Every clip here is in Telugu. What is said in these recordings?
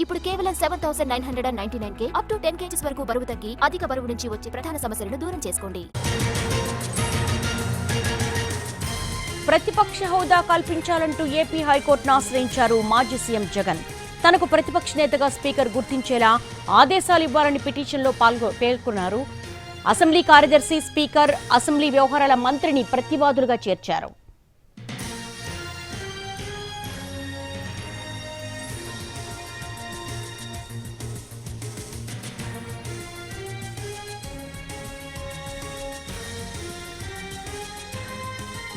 ఇప్పుడు కేవలం 7,999 అప్ టు 10 kgs వరకు బరువు తగ్గి అధిక బరువు నుంచి వచ్చే ప్రధాన సమస్యలను దూరం చేసుకోండి. ప్రతిపక్ష హోదా కల్పించాలంటూ ఏపీ హైకోర్టును ఆశ్రయించారు మాజీ సీఎం జగన్. తనకు ప్రతిపక్ష నేతగా స్పీకర్ గుర్తించేలా ఆదేశాలు ఇవ్వాలని పిటిషన్లో పేర్కొన్నారు. అసెంబ్లీ కార్యదర్శి, స్పీకర్, అసెంబ్లీ వ్యవహారాల మంత్రిని ప్రతివాదులుగా చేర్చారు.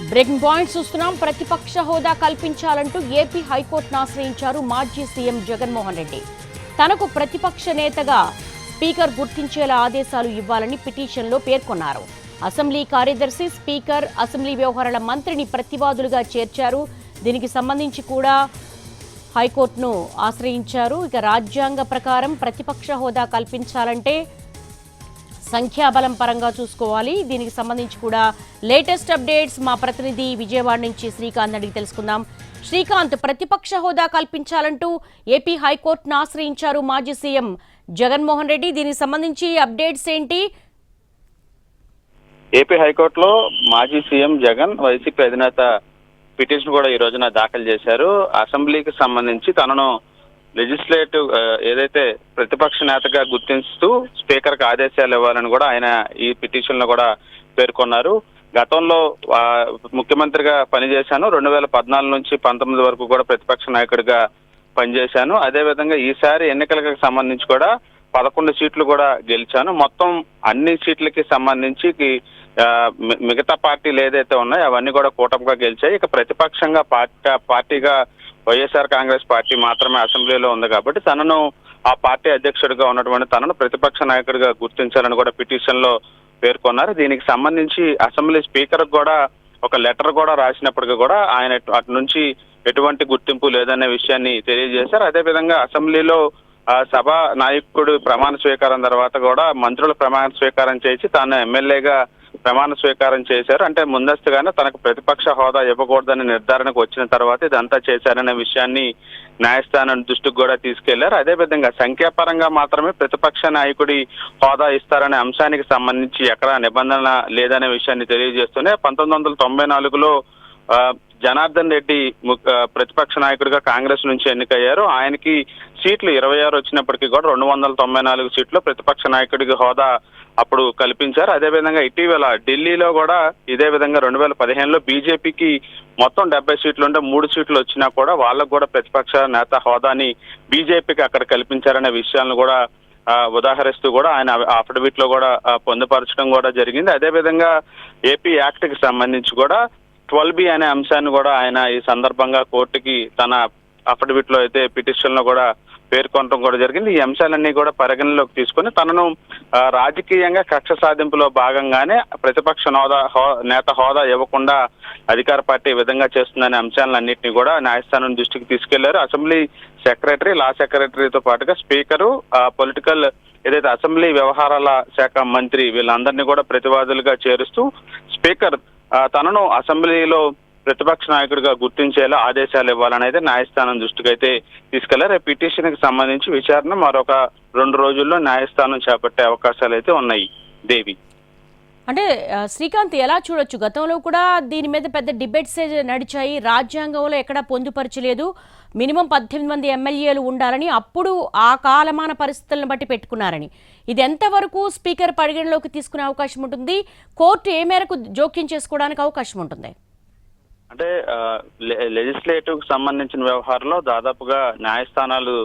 బ్రేకింగ్ పాయింట్స్ చూస్తున్నాం. ప్రతిపక్ష హోదా కల్పించాలంటూ ఏపీ హైకోర్టును ఆశ్రయించారు మాజీ సీఎం జగన్మోహన్ రెడ్డి. తనకు ప్రతిపక్ష నేతగా స్పీకర్ గుర్తించేలా ఆదేశాలు ఇవ్వాలని పిటిషన్లో పేర్కొన్నారు. అసెంబ్లీ కార్యదర్శి, స్పీకర్, అసెంబ్లీ వ్యవహారాల మంత్రిని ప్రతివాదులుగా చేర్చారు. దీనికి సంబంధించి కూడా హైకోర్టును ఆశ్రయించారు. ఇక రాజ్యాంగ ప్రకారం ప్రతిపక్ష హోదా కల్పించాలంటే సంఖ్యాబలం పరంగా చూసుకోవాలి. దీనికి సంబంధించి కూడా లేటెస్ట్ అప్డేట్స్ మా ప్రతినిధి విజయవాడ నుంచి శ్రీకాంత్ అడిగి తెలుసుకుందాం. శ్రీకాంత్, ప్రతిపక్ష హోదా కల్పించాలంటూ ఏపీ హైకోర్టును ఆశ్రయించారు మాజీ సీఎం జగన్మోహన్ రెడ్డి. దీనికి సంబంధించి అప్డేట్స్ ఏంటి? ఏపీ హైకోర్టులో మాజీ సీఎం జగన్, వైసీపీ అధినేత పిటిషన్ కూడా ఈ రోజున దాఖలు చేశారు. అసెంబ్లీకి సంబంధించి తనను లెజిస్లేటివ్ ఏదైతే ప్రతిపక్ష నేతగా గుర్తిస్తూ స్పీకర్ కి ఆదేశాలు ఇవ్వాలని కూడా ఆయన ఈ పిటిషన్ లో కూడా పేర్కొన్నారు. గతంలో ముఖ్యమంత్రిగా పనిచేశాను, 2014 నుంచి 19 వరకు కూడా ప్రతిపక్ష నాయకుడిగా పనిచేశాను. అదేవిధంగా ఈసారి ఎన్నికలకు సంబంధించి కూడా 11 సీట్లు కూడా గెలిచాను. మొత్తం అన్ని సీట్లకి సంబంధించి మిగతా పార్టీలు ఏదైతే ఉన్నాయో అవన్నీ కూడా కూటమిగా గెలిచాయి. ఇక ప్రతిపక్షంగా పార్టీగా వైఎస్ఆర్ కాంగ్రెస్ పార్టీ మాత్రమే అసెంబ్లీలో ఉంది కాబట్టి తనను ఆ పార్టీ అధ్యక్షుడిగా ఉన్నటువంటి తనను ప్రతిపక్ష నాయకుడిగా గుర్తించాలని కూడా పిటిషన్ లో పేర్కొన్నారు. దీనికి సంబంధించి అసెంబ్లీ స్పీకర్ కూడా ఒక లెటర్ కూడా రాసినప్పటికీ కూడా ఆయన అటు నుంచి ఎటువంటి గుర్తింపు లేదనే విషయాన్ని తెలియజేశారు. అదేవిధంగా అసెంబ్లీలో సభ నాయకుడు ప్రమాణ స్వీకారం తర్వాత కూడా మంత్రులు ప్రమాణ స్వీకారం చేసి తాను ఎమ్మెల్యేగా ప్రమాణ స్వీకారం చేశారు. అంటే ముందస్తుగానే తనకు ప్రతిపక్ష హోదా ఇవ్వకూడదని నిర్ధారణకు వచ్చిన తర్వాత ఇదంతా చేశారనే విషయాన్ని న్యాయస్థానం దృష్టికి కూడా తీసుకెళ్లారు. అదేవిధంగా సంఖ్యాపరంగా మాత్రమే ప్రతిపక్ష నాయకుడి హోదా ఇస్తారనే అంశానికి సంబంధించి ఎక్కడా నిబంధన లేదనే విషయాన్ని తెలియజేస్తూనే 1994లో జనార్దన్ రెడ్డి ప్రతిపక్ష నాయకుడిగా కాంగ్రెస్ నుంచి ఎన్నికయ్యారు. ఆయనకి సీట్లు 26 వచ్చినప్పటికీ కూడా 294 సీట్లు ప్రతిపక్ష నాయకుడికి హోదా అప్పుడు కల్పించారు. అదేవిధంగా ఇటీవల ఢిల్లీలో కూడా ఇదే విధంగా 2015లో బీజేపీకి మొత్తం 70 సీట్లు ఉంటే 3 సీట్లు వచ్చినా కూడా వాళ్ళకు కూడా ప్రతిపక్ష నేత హోదాని బీజేపీకి అక్కడ కల్పించారనే విషయాలను కూడా ఉదాహరిస్తూ కూడా ఆయన అఫిడవిట్ లో కూడా పొందుపరచడం కూడా జరిగింది. అదేవిధంగా ఏపీ యాక్ట్ కి సంబంధించి కూడా 12B అనే అంశాన్ని కూడా ఆయన ఈ సందర్భంగా కోర్టుకి తన అఫిడవిట్ లో అయితే పిటిషన్ లో కూడా పేర్కొనడం కూడా జరిగింది. ఈ అంశాలన్నీ కూడా పరిగణలోకి తీసుకుని తనను రాజకీయంగా కక్ష సాధింపులో భాగంగానే ప్రతిపక్ష నేత హోదా ఇవ్వకుండా అధికార పార్టీ విధంగా చేస్తుందనే అంశాలన్నింటినీ కూడా న్యాయస్థానం దృష్టికి తీసుకెళ్లారు. అసెంబ్లీ సెక్రటరీ, లా సెక్రటరీతో పాటుగా స్పీకరు, పొలిటికల్ ఏదైతే అసెంబ్లీ వ్యవహారాల శాఖ మంత్రి వీళ్ళందరినీ కూడా ప్రతివాదులుగా చేరుస్తూ స్పీకర్ తనను అసెంబ్లీలో ప్రతిపక్ష నాయకుడిగా గుర్తించేలా ఆదేశాలు ఇవ్వాలని అయితే న్యాయస్థానం దృష్టికి అయితే తీసుకెళ్లారు. పిటిషన్ కి సంబంధించి విచారణ మరొక 2 రోజుల్లో న్యాయస్థానం చేపట్టే అవకాశాలు అయితే ఉన్నాయి. దేవి, అంటే శ్రీకాంత్, ఎలా చూడొచ్చు? గతంలో కూడా దీని మీద పెద్ద డిబేట్స్ నడిచాయి. రాజ్యాంగంలో ఎక్కడా పొందుపరచలేదు. మినిమం 18 మంది ఎమ్మెల్యేలు ఉండాలని అప్పుడు ఆ కాలమాన పరిస్థితులను బట్టి పెట్టుకున్నారని. ఇది ఎంతవరకు స్పీకర్ పరిగణలోకి తీసుకునే అవకాశం ఉంటుంది? కోర్టు ఏ మేరకు జోక్యం చేసుకోవడానికి అవకాశం ఉంటుంది? అంటే లెజిస్లేటివ్ కి సంబంధించిన వ్యవహారంలో దాదాపుగా న్యాయస్థానాలు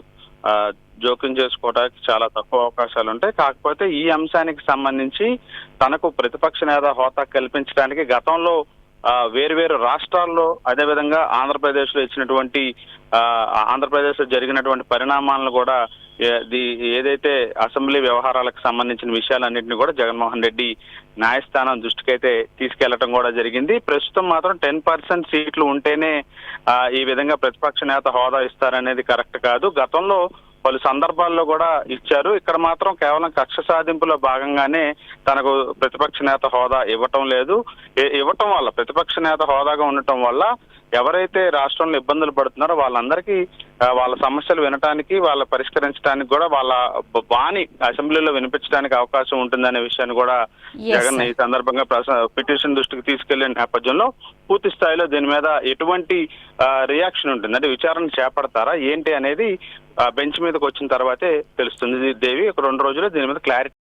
జోక్యం చేసుకోవడానికి చాలా తక్కువ అవకాశాలు ఉంటాయి. కాకపోతే ఈ అంశానికి సంబంధించి తనకు ప్రతిపక్ష నేత హోదా కల్పించడానికి గతంలో వేరు రాష్ట్రాల్లో అదేవిధంగా ఆంధ్రప్రదేశ్ లో ఇచ్చినటువంటి ఆంధ్రప్రదేశ్ లో జరిగినటువంటి పరిణామాలను కూడా ఏదైతే అసెంబ్లీ వ్యవహారాలకు సంబంధించిన విషయాలన్నింటినీ కూడా జగన్మోహన్ రెడ్డి న్యాయస్థానం దృష్టికైతే తీసుకెళ్లడం కూడా జరిగింది. ప్రస్తుతం మాత్రం 10% సీట్లు ఉంటేనే ఈ విధంగా ప్రతిపక్ష నేత హోదా ఇస్తారనేది కరెక్ట్ కాదు. గతంలో పలు సందర్భాల్లో కూడా ఇచ్చారు. ఇక్కడ మాత్రం కేవలం కక్ష సాధింపులో భాగంగానే తనకు ప్రతిపక్ష నేత హోదా ఇవ్వటం లేదు. ఇవ్వటం వల్ల ప్రతిపక్ష నేత హోదాగా ఉండటం వల్ల ఎవరైతే రాష్ట్రంలో ఇబ్బందులు పడుతున్నారో వాళ్ళందరికీ వాళ్ళ సమస్యలు వినటానికి, వాళ్ళ పరిష్కరించడానికి కూడా వాళ్ళ వాణి అసెంబ్లీలో వినిపించడానికి అవకాశం ఉంటుందనే విషయాన్ని కూడా జగన్ ఈ సందర్భంగా పిటిషన్ దృష్టికి తీసుకెళ్లిన నేపథ్యంలో పూర్తి స్థాయిలో దీని మీద ఎటువంటి రియాక్షన్ ఉంటుంది, అంటే విచారణ చేపడతారా ఏంటి అనేది బెంచ్ మీదకి వచ్చిన తర్వాతే తెలుస్తుంది దేవి. ఒక 2 రోజుల్లో దీని మీద క్లారిటీ